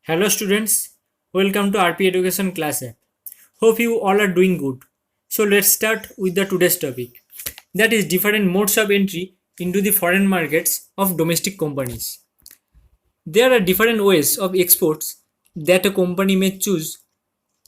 Hello students, welcome to RP Education class app. Hope you all are doing good. So let's start with the today's topic. That is different modes of entry into the foreign markets of domestic companies. There are different ways of exports that a company may choose.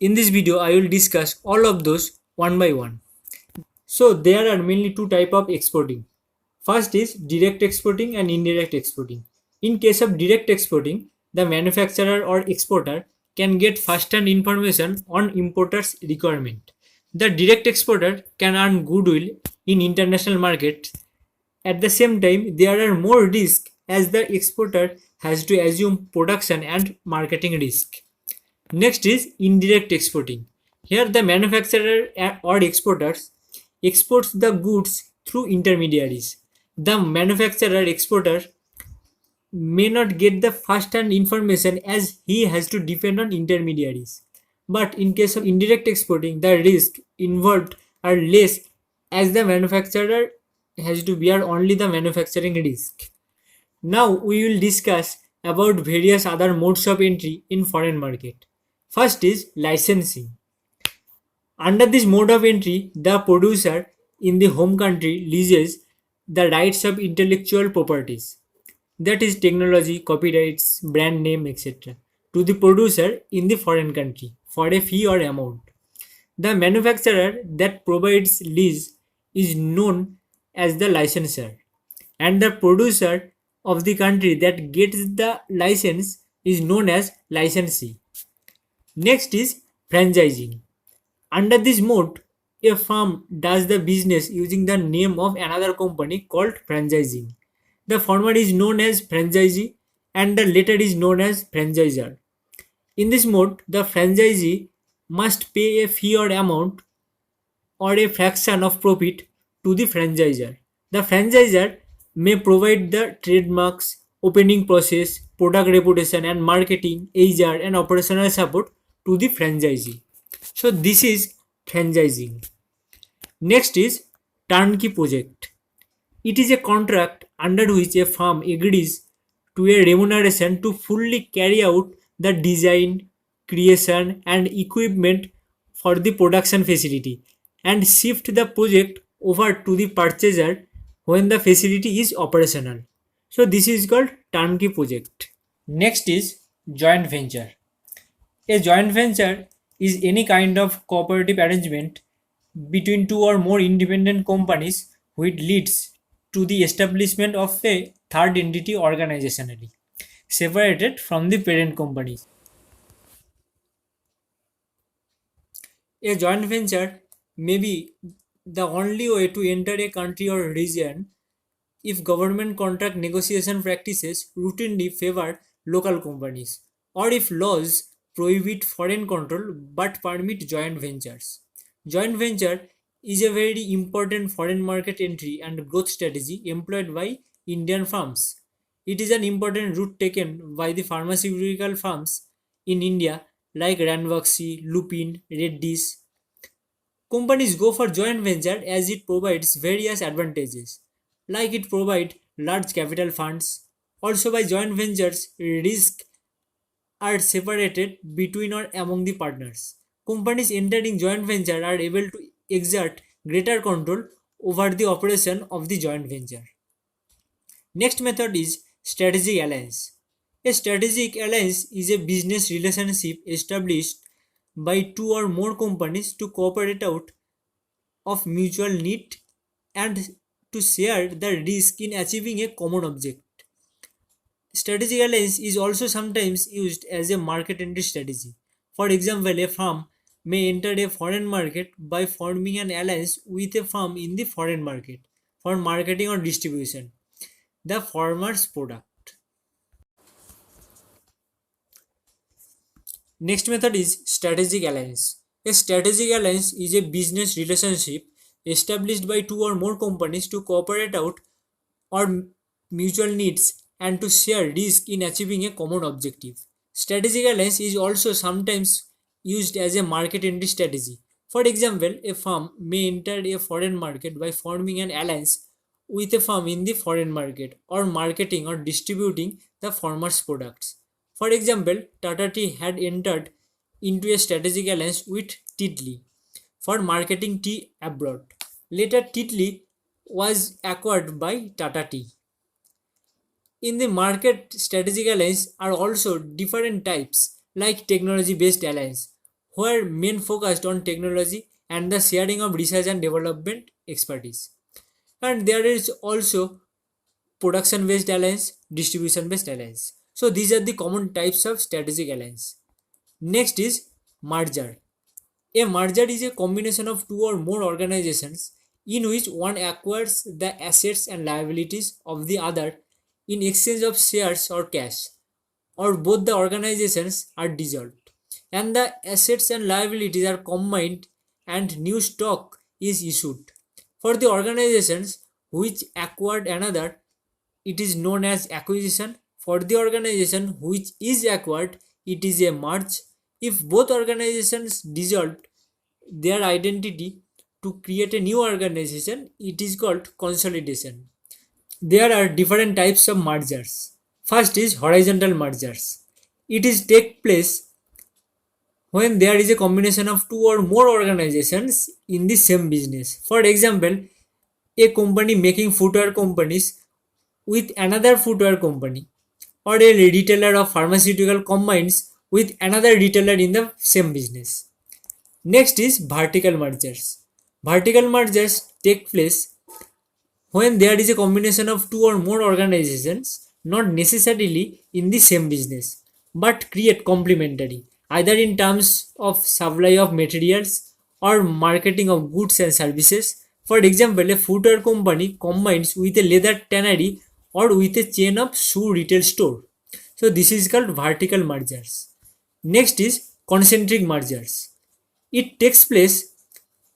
In this video I will discuss all of those one by one. So there are mainly two type of exporting. First is direct exporting and indirect exporting. In case of direct exporting, the manufacturer or exporter can get first-hand information on importer's requirement. The direct exporter can earn goodwill in international markets. At the same time, there are more risks as the exporter has to assume production and marketing risk. Next is indirect exporting. Here the manufacturer or exporters exports the goods through intermediaries. The manufacturer exporter may not get the first hand information as he has to depend on intermediaries. But in case of indirect exporting, the risk involved are less as the manufacturer has to bear only the manufacturing risk. Now we will discuss about various other modes of entry in foreign market. First is licensing. Under this mode of entry, the producer in the home country leases the rights of intellectual properties, that is technology, copyrights, brand name, etc., to the producer in the foreign country for a fee or amount. The manufacturer that provides lease is known as the licensor, and the producer of the country that gets the license is known as licensee. Next is franchising. Under this mode, a firm does the business using the name of another company called franchising. The former is known as franchisee and the latter is known as franchisor. In this mode, the franchisee must pay a fee or amount or a fraction of profit to the franchisor. The franchisor may provide the trademarks, opening process, product reputation and marketing, HR and operational support to the franchisee. So this is franchising. Next is turnkey project. It is a contract under which a firm agrees to a remuneration to fully carry out the design, creation, and equipment for the production facility and shift the project over to the purchaser when the facility is operational. So, this is called turnkey project. Next is joint venture. A joint venture is any kind of cooperative arrangement between two or more independent companies which leads to the establishment of a third entity organizationally separated from the parent company. A joint venture may be the only way to enter a country or region if government contract negotiation practices routinely favor local companies, or if laws prohibit foreign control but permit joint ventures. Joint venture is a very important foreign market entry and growth strategy employed by Indian firms. It is an important route taken by the pharmaceutical firms in India like Ranbaxy, Lupin, Reddy's. Companies go for joint venture as it provides various advantages, like it provides large capital funds. Also, by joint ventures, risks are separated between or among the partners. Companies entering joint venture are able to exert greater control over the operation of the joint venture. Next method is strategic alliance. A strategic alliance is a business relationship established by two or more companies to cooperate out of mutual need and to share the risk in achieving a common object. Strategic alliance is also sometimes used as a market entry strategy. For example, a firm may enter a foreign market by forming an alliance with a firm in the foreign market for marketing or distribution the former's product. Next method is strategic alliance. A strategic alliance is a business relationship established by two or more companies to cooperate out or mutual needs and to share risk in achieving a common objective. Strategic alliance is also sometimes used as a market entry strategy. For example, a firm may enter a foreign market by forming an alliance with a firm in the foreign market or marketing or distributing the former's products. For example, Tata Tea had entered into a strategic alliance with Titli for marketing tea abroad. Later, Titli was acquired by Tata Tea. In the market, strategic alliance are also different types, like technology-based alliance, where main focused on technology and the sharing of research and development expertise. And there is also production-based alliance, distribution-based alliance. So these are the common types of strategic alliance. Next is merger. A merger is a combination of two or more organizations in which one acquires the assets and liabilities of the other in exchange of shares or cash, or both the organizations are dissolved and the assets and liabilities are combined and new stock is issued. For the organizations which acquired another, it is known as acquisition. For the organization which is acquired, it is a merge. If both organizations dissolved their identity to create a new organization, it is called consolidation. There are different types of mergers. First is horizontal mergers. It is take place when there is a combination of two or more organizations in the same business. For example, a company making footwear companies with another footwear company, or a retailer of pharmaceutical combines with another retailer in the same business. Next is vertical mergers. Vertical mergers take place when there is a combination of two or more organizations, not necessarily in the same business, but create complementary, either in terms of supply of materials or marketing of goods and services. For example, a footwear company combines with a leather tannery or with a chain of shoe retail store. So this is called vertical mergers. Next is concentric mergers. It takes place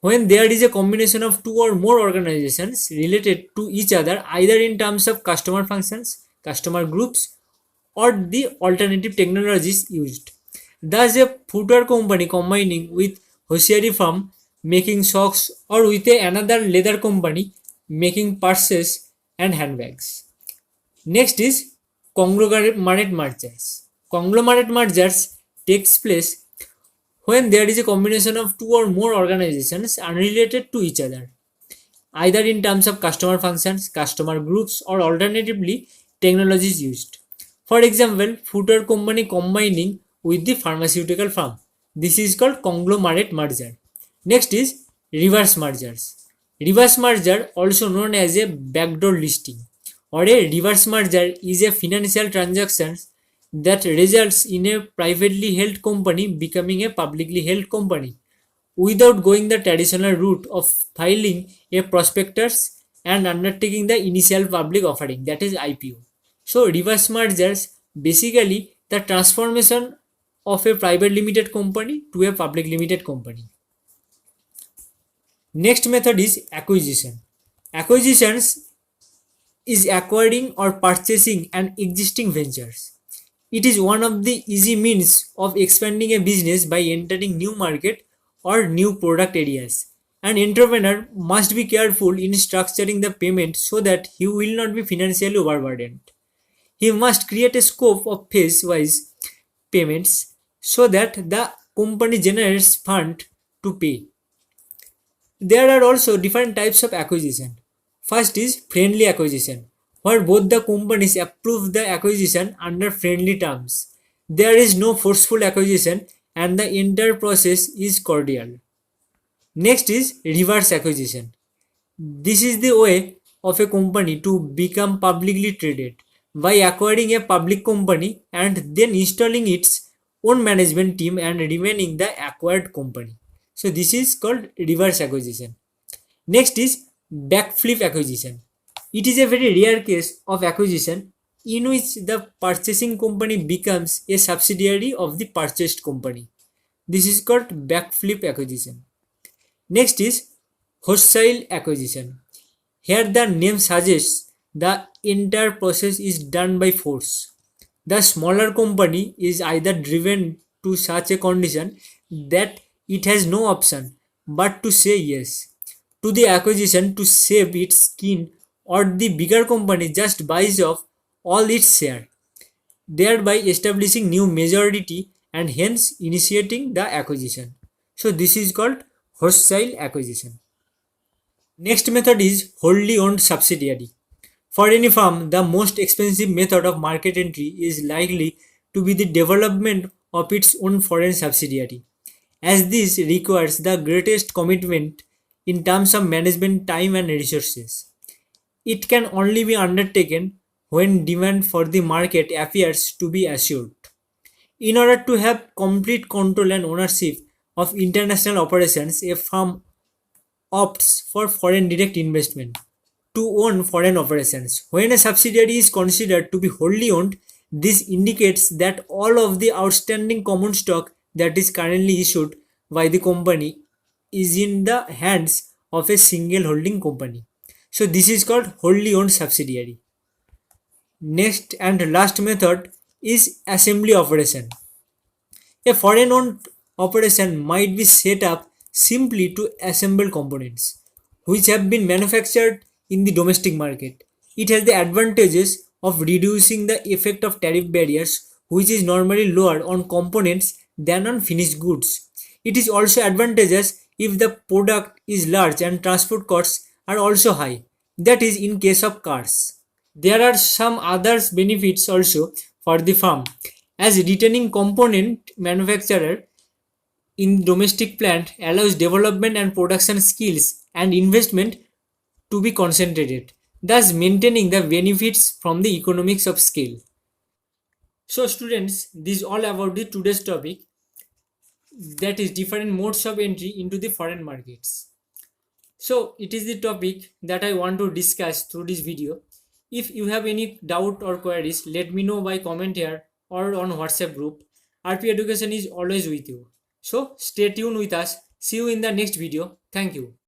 when there is a combination of two or more organizations related to each other either in terms of customer functions, customer groups, or the alternative technologies used. Thus, a footwear company combining with Hosiery firm making socks or with another leather company making purses and handbags. Next is conglomerate mergers. Conglomerate mergers takes place when there is a combination of two or more organizations unrelated to each other, either in terms of customer functions, customer groups, or alternatively technologies used. For example, footwear company combining with the pharmaceutical firm. This is called conglomerate merger. Next is reverse mergers. Reverse merger, also known as a backdoor listing, or a reverse merger, is a financial transaction that results in a privately held company becoming a publicly held company without going the traditional route of filing a prospectus and undertaking the initial public offering, that is IPO. So reverse mergers basically the transformation of a private limited company to a public limited company. Next method is acquisition. Acquisitions is acquiring or purchasing an existing ventures. It is one of the easy means of expanding a business by entering new market or new product areas. An entrepreneur must be careful in structuring the payment so that he will not be financially overburdened. He must create a scope of phase-wise payments so that the company generates fund to pay. There are also different types of acquisition. First is friendly acquisition, where both the companies approve the acquisition under friendly terms. There is no forceful acquisition and the entire process is cordial. Next is reverse acquisition. This is the way of a company to become publicly traded by acquiring a public company and then installing its own management team and remaining the acquired company. So this is called reverse acquisition. Next is backflip acquisition. It is a very rare case of acquisition in which the purchasing company becomes a subsidiary of the purchased company. This is called backflip acquisition. Next is wholesale acquisition. Here the name suggests the entire process is done by force. The smaller company is either driven to such a condition that it has no option but to say yes to the acquisition to save its skin, or the bigger company just buys off all its share. thereby establishing new majority and hence initiating the acquisition. So this is called wholesale acquisition. Next method is wholly owned subsidiary. For any firm, the most expensive method of market entry is likely to be the development of its own foreign subsidiary, as this requires the greatest commitment in terms of management time and resources. It can only be undertaken when demand for the market appears to be assured. In order to have complete control and ownership of international operations, a firm opts for foreign direct investment to own foreign operations. When a subsidiary is considered to be wholly owned, this indicates that all of the outstanding common stock that is currently issued by the company is in the hands of a single holding company. So this is called wholly owned subsidiary. Next and last method is assembly operation. A foreign owned operation might be set up simply to assemble components which have been manufactured in the domestic market. It has the advantages of reducing the effect of tariff barriers, which is normally lower on components than on finished goods. It is also advantageous if the product is large and transport costs are also high, that is, in case of cars. There are some other benefits also for the firm, as retaining component manufacturer in domestic plant allows development and production skills and investment to be concentrated, thus maintaining the benefits from the economics of scale. So students, this is all about the today's topic, that is different modes of entry into the foreign markets. So it is the topic that I want to discuss through this video. If you have any doubt or queries, let me know by comment here or on WhatsApp group. RP Education is always with you. So stay tuned with us. See you in the next video. Thank you.